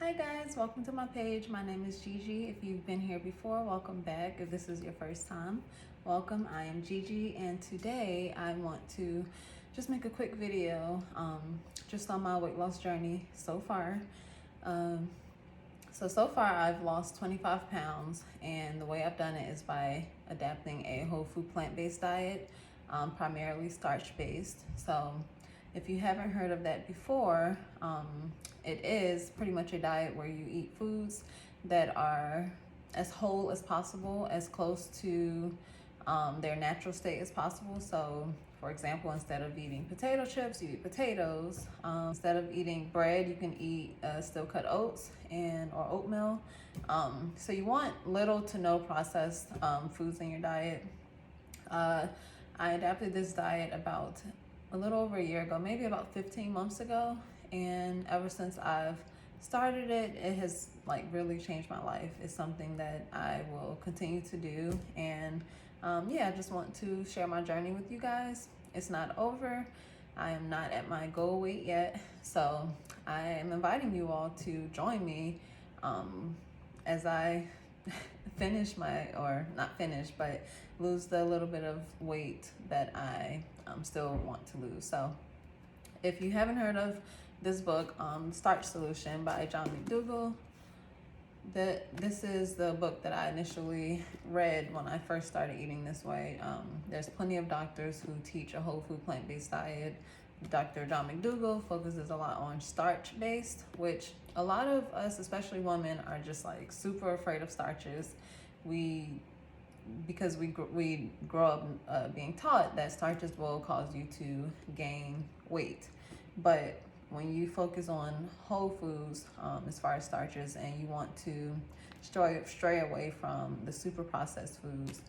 Hi guys, welcome to my page. My name is Gigi. If you've been here before, welcome back. If this is your first time, welcome. I am Gigi, and today I want to just make a quick video just on my weight loss journey so far. So far I've lost 25 pounds, and the way I've done it is by adapting a whole food plant-based diet, primarily starch-based. So if you haven't heard of that before, it is pretty much a diet where you eat foods that are as whole as possible, as close to their natural state as possible. So for example, instead of eating potato chips, you eat potatoes. Instead of eating bread, you can eat steel cut oats or oatmeal. So you want little to no processed foods in your diet. I adapted this diet about a little over a year ago, maybe about 15 months ago. And ever since I've started it, it has like really changed my life. It's something that I will continue to do. And yeah, I just want to share my journey with you guys. It's not over. I am not at my goal weight yet. So I am inviting you all to join me as I finish or not finish, but lose the little bit of weight that I still want to lose. So if you haven't heard of this book, Starch Solution by John Mcdougall, this is the book that I initially read when I first started eating this way. There's plenty of doctors who teach a whole food plant-based diet. Dr. John Mcdougall focuses a lot on starch-based, which a lot of us, especially women, are just like super afraid of starches. Because we grow up being taught that starches will cause you to gain weight. But when you focus on whole foods as far as starches, and you want to stray away from the super processed foods,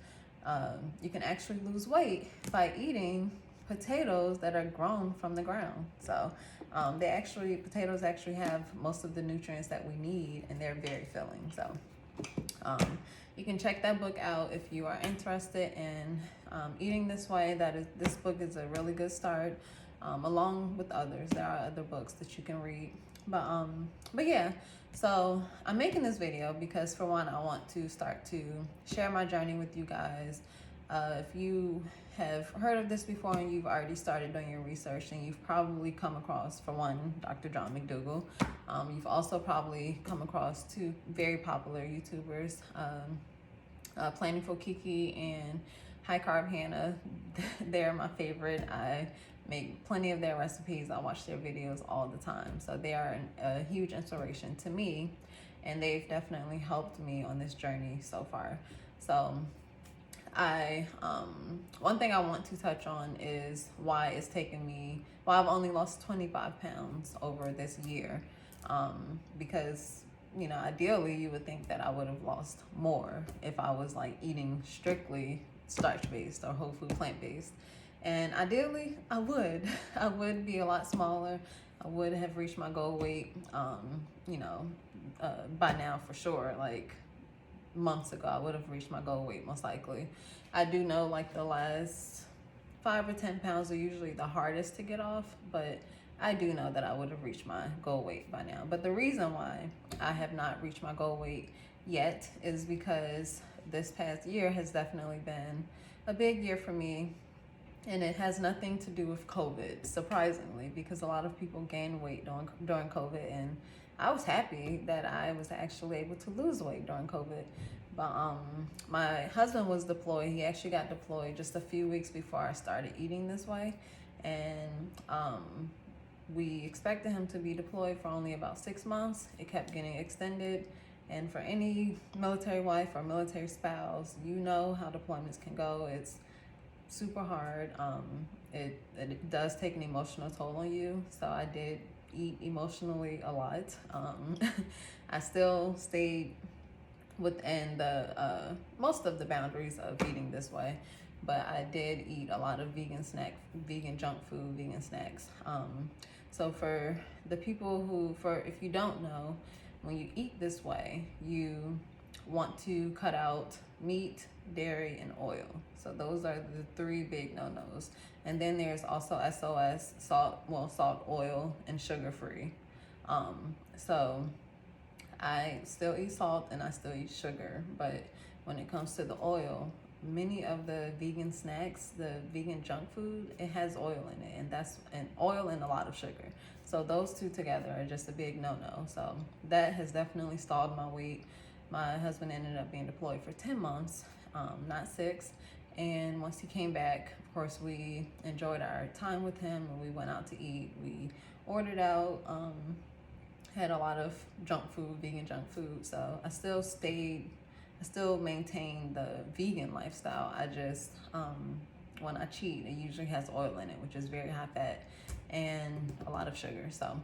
you can actually lose weight by eating potatoes that are grown from the ground. So potatoes actually have most of the nutrients that we need, and they're very filling. So you can check that book out if you are interested in eating this way. This book is a really good start, along with others. There are other books that you can read, but yeah. So I'm making this video because, for one, I want to start to share my journey with you guys. If you have heard of this before and you've already started doing your research, then you've probably come across, for one, Dr. John Mcdougall. You've also probably come across two very popular YouTubers, Planning Kiki and High Carb Hannah. They're my favorite. I make plenty of their recipes. I watch their videos all the time. So they are a huge inspiration to me, and they've definitely helped me on this journey so far. So one thing I want to touch on is why I've only lost 25 pounds over this year. Because, you know, ideally you would think that I would have lost more if I was like eating strictly starch-based or whole food plant-based. And ideally I would be a lot smaller. I would have reached my goal weight, by now for sure. Like months ago, I would have reached my goal weight most likely. I do know like the last 5 or 10 pounds are usually the hardest to get off, but I do know that I would have reached my goal weight by now. But the reason why I have not reached my goal weight yet is because this past year has definitely been a big year for me. And it has nothing to do with COVID, surprisingly, because a lot of people gain weight during COVID, and I was happy that I was actually able to lose weight during COVID. But my husband was deployed. He actually got deployed just a few weeks before I started eating this way. And we expected him to be deployed for only about 6 months. It kept getting extended. And for any military wife or military spouse, you know how deployments can go. It's super hard. It does take an emotional toll on you. So I did eat emotionally a lot. I still stayed within the most of the boundaries of eating this way, but I did eat a lot of vegan junk food, vegan snacks. So for the people if you don't know, when you eat this way, you want to cut out meat, dairy, and oil. So those are the 3 big no-nos. And then there's also SOS, salt, oil, and sugar-free. So I still eat salt and I still eat sugar, but when it comes to the oil, many of the vegan snacks, the vegan junk food, it has oil in it, and that's an oil and a lot of sugar. So those two together are just a big no-no. So that has definitely stalled my weight. My husband ended up being deployed for 10 months, not 6. And once he came back, of course, we enjoyed our time with him and we went out to eat. We ordered out, had a lot of junk food, vegan junk food. So I still maintain the vegan lifestyle. I just, when I cheat, it usually has oil in it, which is very high fat and a lot of sugar. So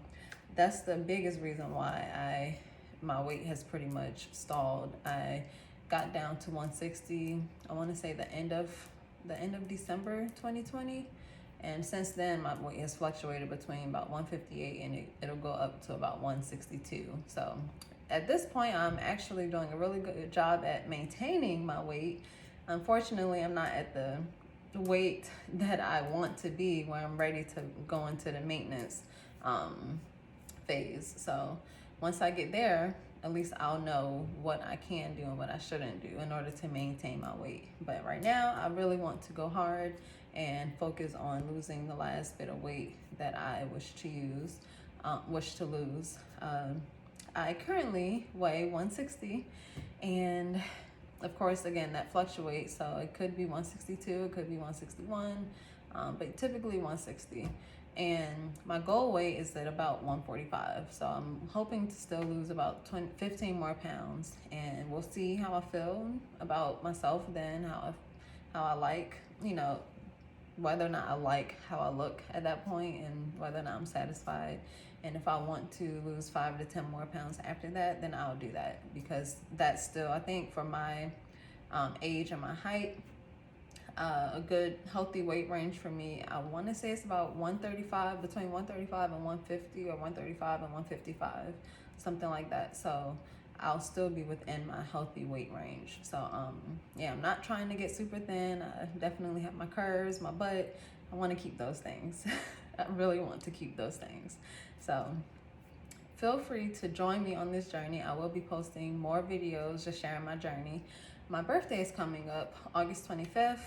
that's the biggest reason why my weight has pretty much stalled. I got down to 160, I want to say the end of December 2020. And since then, my weight has fluctuated between about 158 and it'll go up to about 162. So at this point, I'm actually doing a really good job at maintaining my weight. Unfortunately, I'm not at the weight that I want to be, where I'm ready to go into the maintenance phase. So once I get there, at least I'll know what I can do and what I shouldn't do in order to maintain my weight. But right now, I really want to go hard and focus on losing the last bit of weight that I wish to lose. I currently weigh 160, and of course, again, that fluctuates. So it could be 162, it could be 161, but typically 160. And my goal weight is at about 145. So I'm hoping to still lose about 15 more pounds, and we'll see how I feel about myself then, how I like, whether or not I like how I look at that point and whether or not I'm satisfied. And if I want to lose 5 to 10 more pounds after that, then I'll do that, because that's still, I think, for my age and my height, a good healthy weight range for me, I want to say it's about 135, between 135 and 150, or 135 and 155, something like that. So I'll still be within my healthy weight range. So yeah, I'm not trying to get super thin. I definitely have my curves, my butt. I want to keep those things. I really want to keep those things. So feel free to join me on this journey. I will be posting more videos just sharing my journey. My birthday is coming up August 25th.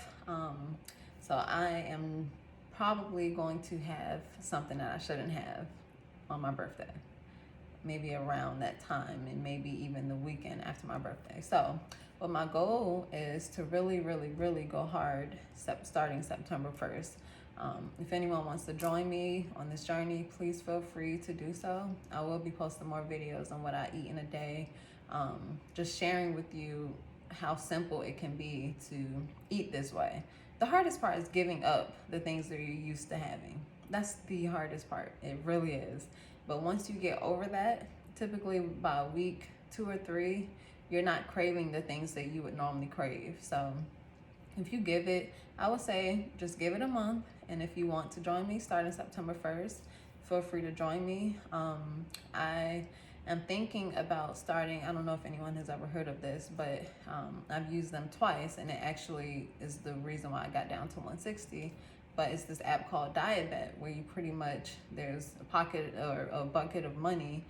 So I am probably going to have something that I shouldn't have on my birthday. Maybe around that time, and maybe even the weekend after my birthday. So, but my goal is to really, really, really go hard starting September 1st. If anyone wants to join me on this journey, please feel free to do so. I will be posting more videos on what I eat in a day, just sharing with you how simple it can be to eat this way. The hardest part is giving up the things that you're used to having. That's the hardest part. It really is. But once you get over that, typically by a week, 2 or 3, you're not craving the things that you would normally crave. So if you give it, I would say just give it a month. And if you want to join me starting September 1st, feel free to join me. I am thinking about starting, I don't know if anyone has ever heard of this, but I've used them twice, and it actually is the reason why I got down to 160. But it's this app called Diet Bet, where you pretty much, there's a pocket or a bucket of money.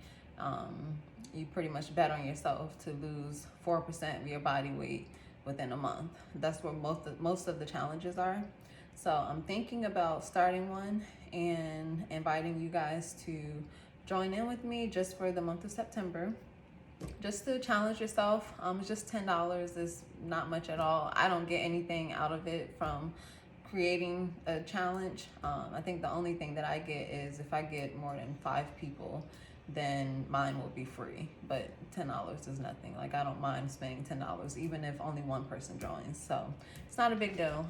You pretty much bet on yourself to lose 4% of your body weight within a month. That's where most of the challenges are. So I'm thinking about starting one and inviting you guys to join in with me just for the month of September, just to challenge yourself. It's just $10. It's not much at all. I don't get anything out of it from creating a challenge. I think the only thing that I get is if I get more than 5 people, then mine will be free. But $10 is nothing. Like, I don't mind spending $10 even if only one person joins. So it's not a big deal.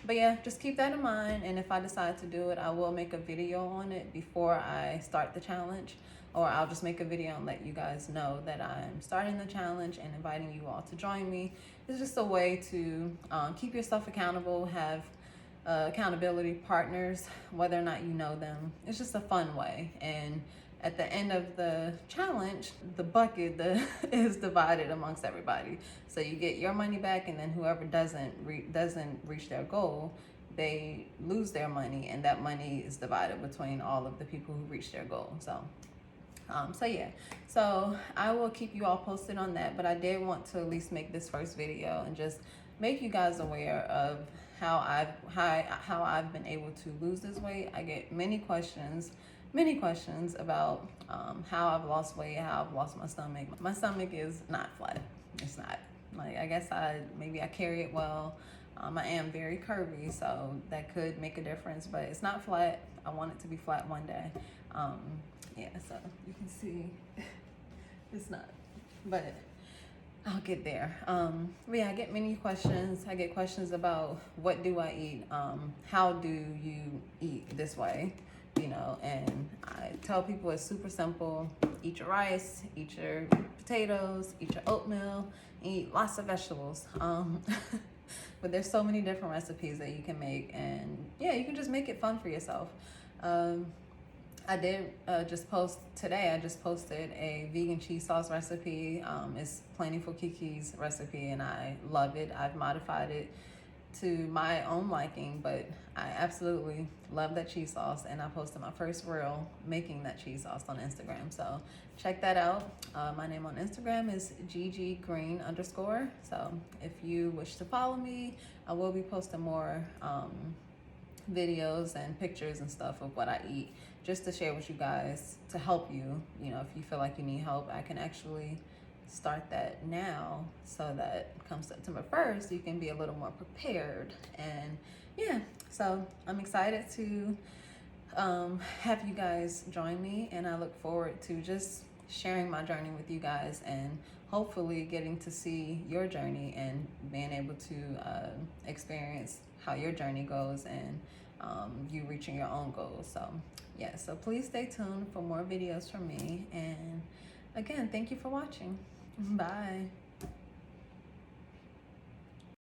But yeah, just keep that in mind. And if I decide to do it, I will make a video on it before I start the challenge, or I'll just make a video and let you guys know that I'm starting the challenge and inviting you all to join me. It's just a way to keep yourself accountable, have accountability partners, whether or not you know them. It's just a fun way. And at the end of the challenge, the bucket is divided amongst everybody. So you get your money back, and then whoever doesn't reach their goal, they lose their money, and that money is divided between all of the people who reach their goal. So So yeah, so I will keep you all posted on that, but I did want to at least make this first video and just make you guys aware of how I've been able to lose this weight. I get many questions about how I've lost weight, how I've lost my stomach. My stomach is not flat. It's not. Like, I guess maybe I carry it well. I am very curvy, so that could make a difference, but it's not flat. I want it to be flat one day. Yeah, so you can see it's not, but I'll get there. But yeah, I get many questions. I get questions about what do I eat? How do you eat this way? You know, and I tell people it's super simple. Eat your rice, eat your potatoes, eat your oatmeal, eat lots of vegetables. But there's so many different recipes that you can make, and yeah, you can just make it fun for yourself. I did just post today. I just posted a vegan cheese sauce recipe. It's Plentiful Kiki's recipe, and I love it. I've modified it to my own liking, but I absolutely love that cheese sauce, and I posted my first reel making that cheese sauce on Instagram. So check that out. My name on Instagram is gggreen_. So if you wish to follow me, I will be posting more videos and pictures and stuff of what I eat, just to share with you guys, to help you. You know, if you feel like you need help, I can actually start that now, so that come September 1st, you can be a little more prepared. And yeah, so I'm excited to have you guys join me, and I look forward to just sharing my journey with you guys, and hopefully getting to see your journey and being able to experience how your journey goes, and you reaching your own goals. So yeah, so please stay tuned for more videos from me, and again, thank you for watching. Bye.